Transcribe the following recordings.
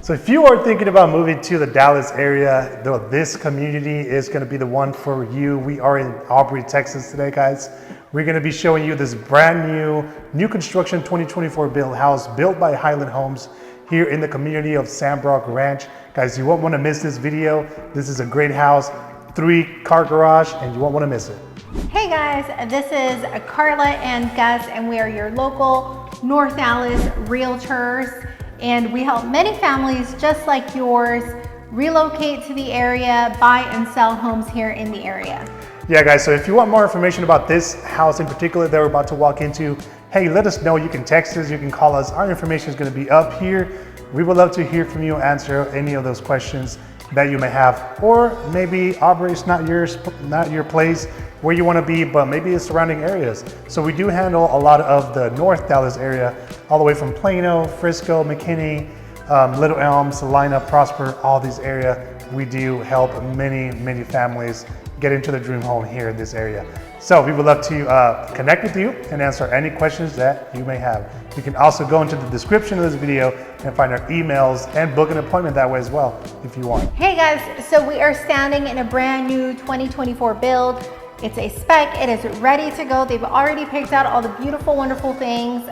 So if you are thinking about moving to the Dallas area, this community is going to be the one for you. We are in Aubrey, Texas today, guys. We're going to be showing you this brand new construction 2024 built house built by Highland Homes here in the community of Sandbrook Ranch. Guys, you won't want to miss this video. This is a great house, 3-car garage, and you won't want to miss it. Hey guys, this is Carla and Gus, and we are your local North Dallas realtors. And we help many families just like yours relocate to the area, buy and sell homes here in the area. Yeah guys, so if you want more information about this house in particular that we're about to walk into, hey, let us know. You can text us, you can call us. Our information is going to be up here. We would love to hear from you, answer any of those questions that you may have. Or maybe Aubrey's not your place where you want to be, but maybe it's surrounding areas. So we do handle a lot of the North Dallas area, all the way from Plano, Frisco, McKinney, Little Elm, Salina, Prosper, all these areas. We do help many families get into the dream home here in this area. So we would love to connect with you and answer any questions that you may have. You can also go into the description of this video and find our emails and book an appointment that way as well if you want. Hey guys, so we are standing in a brand new 2024 build. It's a spec, it is ready to go. They've already picked out all the beautiful, wonderful things.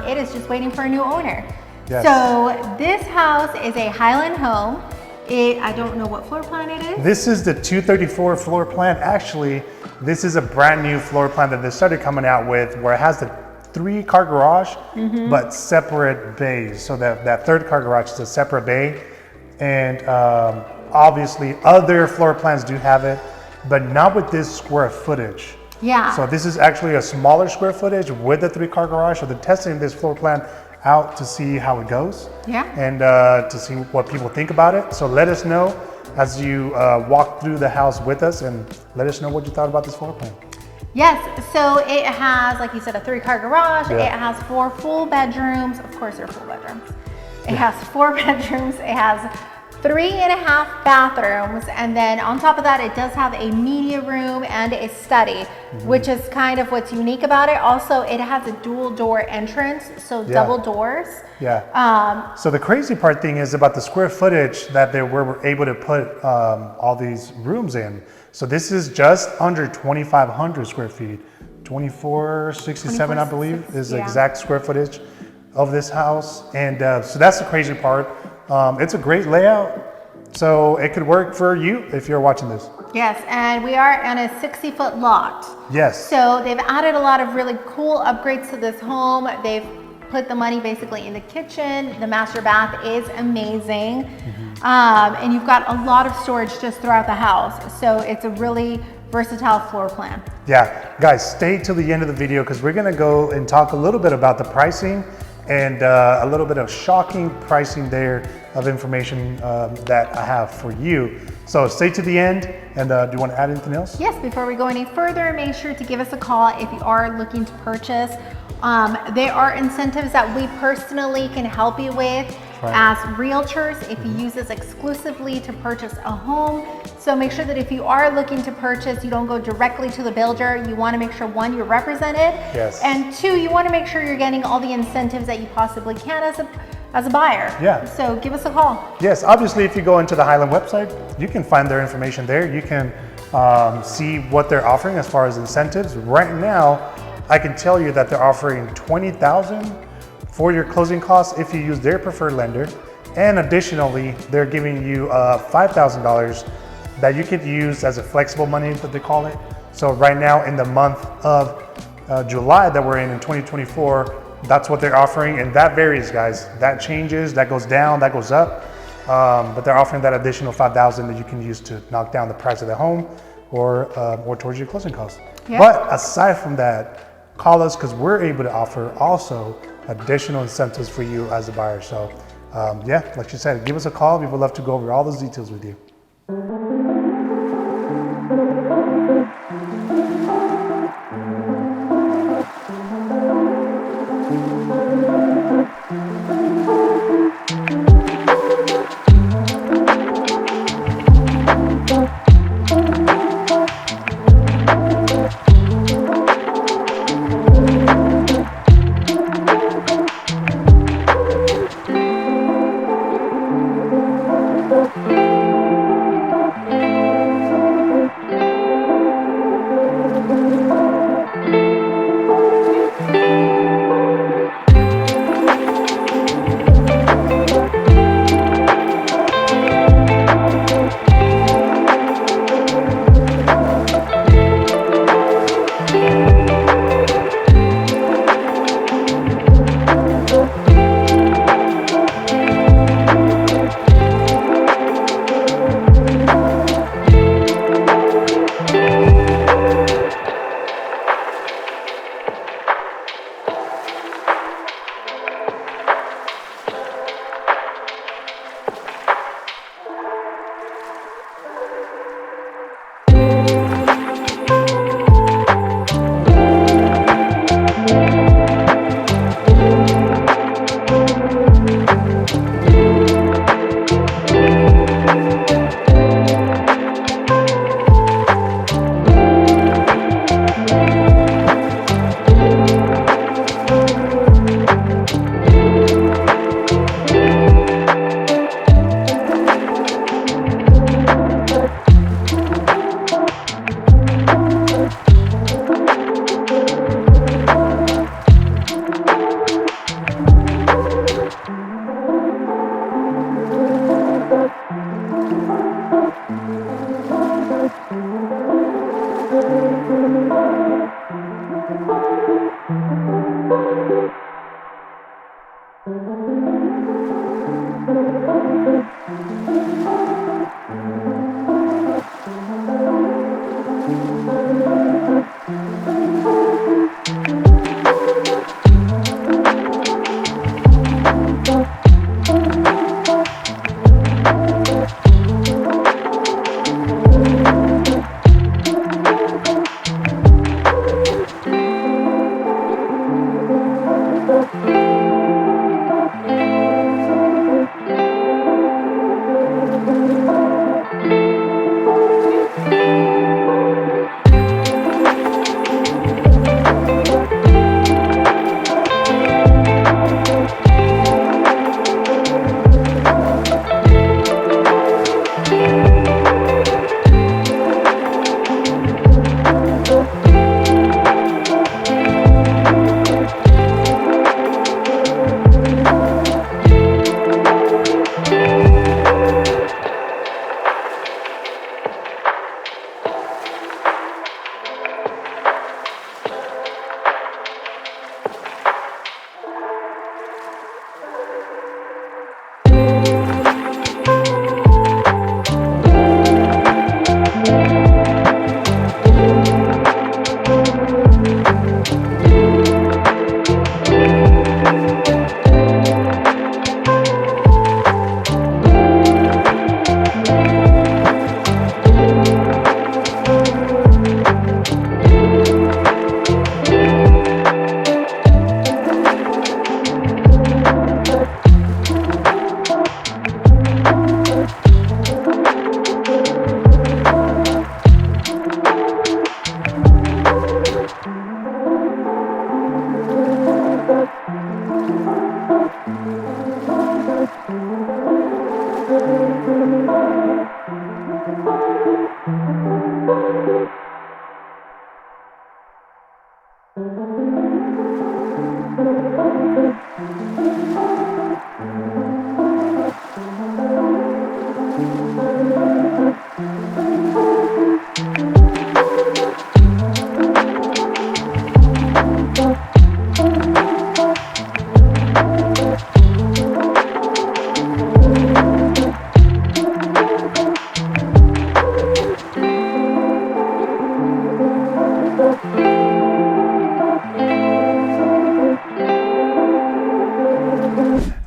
It is just waiting for a new owner. Yes. So this house is a Highland home. I don't know what floor plan it is. This is the 234 floor plan. Actually, this is a brand new floor plan that they started coming out with, where it has the 3-car garage, but separate bays. So that 3rd-car garage is a separate bay. And obviously other floor plans do have it, but not with this square footage. Yeah. So this is actually a smaller square footage with the 3-car garage. So they're testing this floor plan out to see how it goes. Yeah. And to see what people think about it. So let us know as you walk through the house with us, and let us know what you thought about this floor plan. Yes, so it has, like you said, a 3-car garage. Yeah. It has 4 full bedrooms. Of course, they're full bedrooms. It has 4 bedrooms. It has 3.5 bathrooms, and then on top of that, it does have a media room and a study, which is kind of what's unique about it. Also, it has a dual door entrance, so double doors. Yeah. So the crazy part thing is about the square footage that they were able to put all these rooms in. So this is just under 2,500 square feet. 2,467, I believe, is the exact square footage of this house. And so that's the crazy part. It's a great layout, so it could work for you if you're watching this. Yes, and we are on a 60-foot lot. Yes. So they've added a lot of really cool upgrades to this home. They've put the money basically in the kitchen. The master bath is amazing. And you've got a lot of storage just throughout the house. So it's a really versatile floor plan. Yeah, guys, stay till the end of the video because we're gonna go and talk a little bit about the pricing and a little bit of shocking pricing there of information that I have for you. So stay to the end, and do you want to add anything else? Yes, before we go any further, make sure to give us a call if you are looking to purchase. There are incentives that we personally can help you with as realtors if you use this exclusively to purchase a home. So make sure that if you are looking to purchase, you don't go directly to the builder. You want to make sure, 1, you're represented, and 2, you want to make sure you're getting all the incentives that you possibly can as a buyer. Yeah. So give us a call. Yes, obviously if you go into the Highland website, you can find their information there. You can see what they're offering as far as incentives. Right now, I can tell you that they're offering $20,000 for your closing costs if you use their preferred lender. And additionally, they're giving you $5,000 that you could use as a flexible money, that they call it. So right now in the month of July that we're in 2024, that's what they're offering, and that varies, guys. That changes, that goes down, that goes up. But they're offering that additional $5,000 that you can use to knock down the price of the home or towards your closing costs. Yeah. But aside from that, call us because we're able to offer also additional incentives for you as a buyer. So yeah, like you said, give us a call. We would love to go over all those details with you.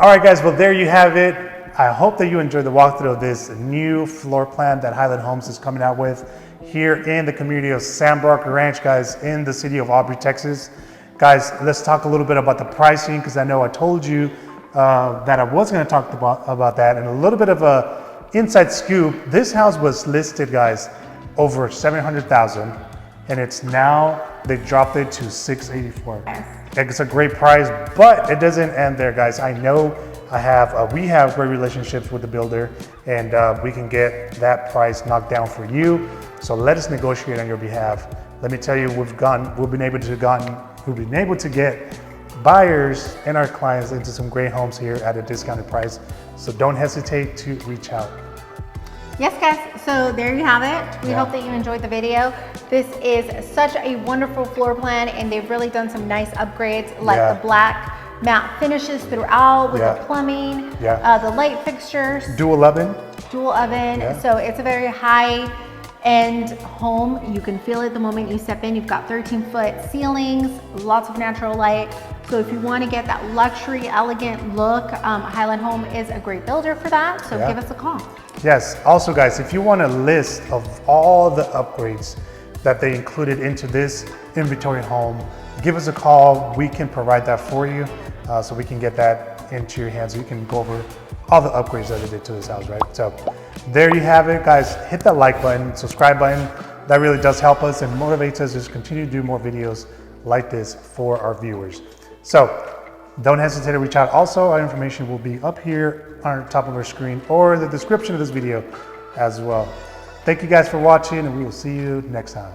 All right, guys, well, there you have it. I hope that you enjoyed the walkthrough of this new floor plan that Highland Homes is coming out with here in the community of Sandbrook Ranch, guys, in the city of Aubrey, Texas. Guys, let's talk a little bit about the pricing, because I know I told you that I was going to talk about that, and a little bit of a inside scoop. This house was listed, guys, over $700,000, and it's now, they dropped it to $684,000. It's a great price, but it doesn't end there, guys. I know we have great relationships with the builder, and we can get that price knocked down for you. So let us negotiate on your behalf. Let me tell you, we've been able to get buyers and our clients into some great homes here at a discounted price. So don't hesitate to reach out. Yes, guys, so there you have it. We hope that you enjoyed the video. This is such a wonderful floor plan, and they've really done some nice upgrades, like the black matte finishes throughout with the plumbing, the light fixtures. Dual oven. So it's a very high-end home. You can feel it the moment you step in. You've got 13-foot ceilings, lots of natural light. So if you want to get that luxury, elegant look, Highland Home is a great builder for that. So give us a call. Yes. Also, guys, if you want a list of all the upgrades that they included into this inventory home, give us a call. We can provide that for you, so we can get that into your hands. So you can go over all the upgrades that they did to this house, right? So there you have it, guys. Hit that like button, subscribe button. That really does help us and motivates us to continue to do more videos like this for our viewers. So don't hesitate to reach out. Also, our information will be up here on the top of our screen or the description of this video as well. Thank you guys for watching, and we will see you next time.